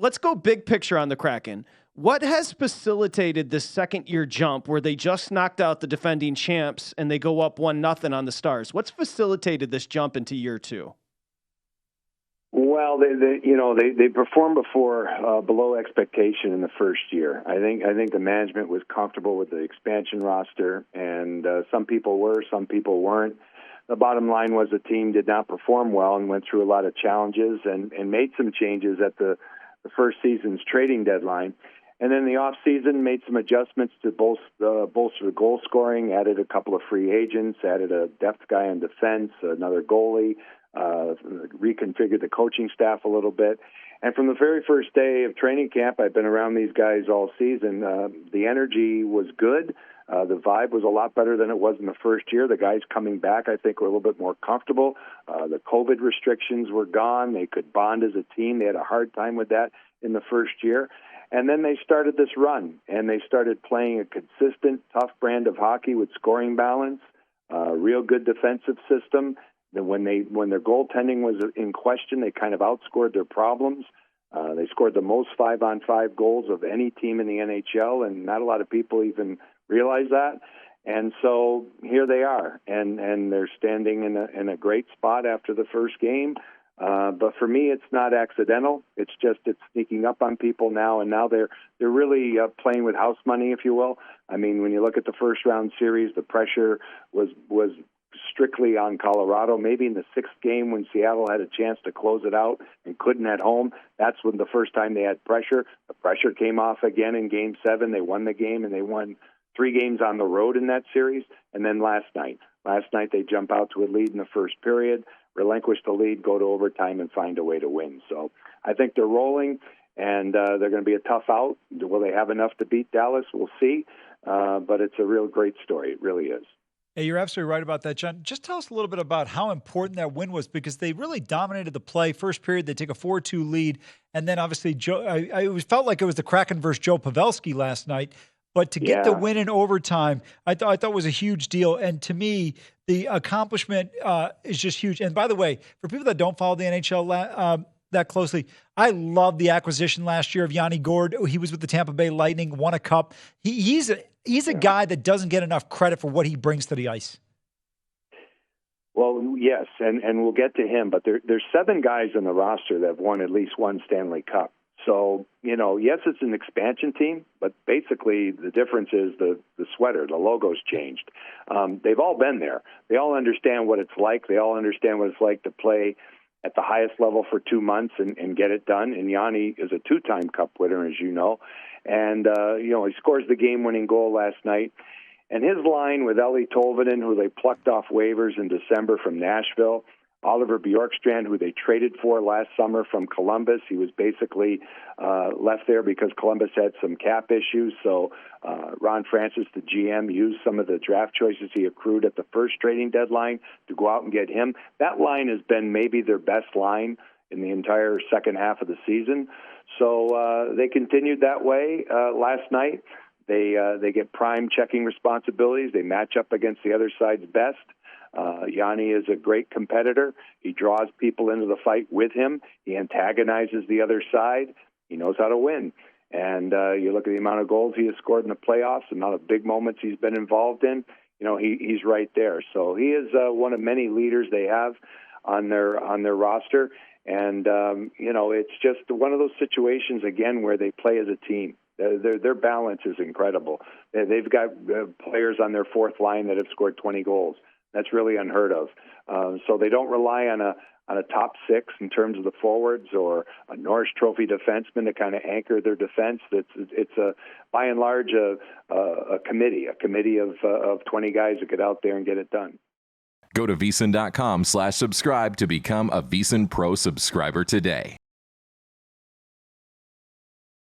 Let's go big picture on the Kraken. What has facilitated this second-year jump where they just knocked out the defending champs and they go up 1-0 on the Stars? What's facilitated this jump into year two? Well, they performed below expectation in the first year. I think the management was comfortable with the expansion roster, and some people were, some people weren't. The bottom line was the team did not perform well and went through a lot of challenges and made some changes at the first season's trading deadline. And then the offseason made some adjustments to bolster the goal scoring, added a couple of free agents, added a depth guy on defense, another goalie, reconfigured the coaching staff a little bit. And from the very first day of training camp, I've been around these guys all season. The energy was good. The vibe was a lot better than it was in the first year. The guys coming back, I think, were a little bit more comfortable. The COVID restrictions were gone. They could bond as a team. They had a hard time with that in the first year. And then they started this run, and they started playing a consistent, tough brand of hockey with scoring balance, real good defensive system. Then when their goaltending was in question, they kind of outscored their problems. They scored the most 5-on-5 goals of any team in the NHL, and not a lot of people even realize that. And so here they are, and they're standing in a great spot after the first game. But for me, it's not accidental. It's sneaking up on people now, and now they're really playing with house money, if you will. I mean, when you look at the first round series, the pressure was strictly on Colorado. Maybe in the sixth game when Seattle had a chance to close it out and couldn't at home, that's when the first time they had pressure. The pressure came off again in Game 7. They won the game, and they won 3 games on the road in that series. And then last night they jump out to a lead in the first period, relinquish the lead, go to overtime, and find a way to win. So I think they're rolling, and they're going to be a tough out. Will they have enough to beat Dallas? We'll see. But it's a real great story. It really is. Hey, you're absolutely right about that, John. Just tell us a little bit about how important that win was, because they really dominated the play. First period, they take a 4-2 lead, and then obviously I felt like it was the Kraken versus Joe Pavelski last night. But to get the win in overtime, I thought was a huge deal. And to me, the accomplishment is just huge. And by the way, for people that don't follow the NHL that closely, I love the acquisition last year of Yanni Gourde. He was with the Tampa Bay Lightning, won a cup. He's a guy that doesn't get enough credit for what he brings to the ice. Well, yes, and we'll get to him. But there's 7 guys on the roster that have won at least one Stanley Cup. So, yes, it's an expansion team, but basically the difference is the sweater, the logo's changed. They've all been there. They all understand what it's like. They all understand what it's like to play at the highest level for 2 months and get it done. And Yanni is a 2-time Cup winner, as you know. And, he scores the game-winning goal last night. And his line with Eli Tolvanen, who they plucked off waivers in December from Nashville, Oliver Bjorkstrand, who they traded for last summer from Columbus. He was basically left there because Columbus had some cap issues. So Ron Francis, the GM, used some of the draft choices he accrued at the first trading deadline to go out and get him. That line has been maybe their best line in the entire second half of the season. So they continued that way last night. They get prime checking responsibilities. They match up against the other side's best. Yanni is a great competitor. He draws people into the fight with him. He antagonizes the other side. He knows how to win. And you look at the amount of goals he has scored in the playoffs, the amount of big moments he's been involved in, he's right there. So he is one of many leaders they have on their roster. And, it's just one of those situations, again, where they play as a team. Their balance is incredible. They've got players on their fourth line that have scored 20 goals. That's really unheard of. So they don't rely on a top 6 in terms of the forwards or a Norris Trophy defenseman to kind of anchor their defense. It's by and large a committee of 20 guys that get out there and get it done. Go to VSiN.com/subscribe to become a VSiN Pro subscriber today.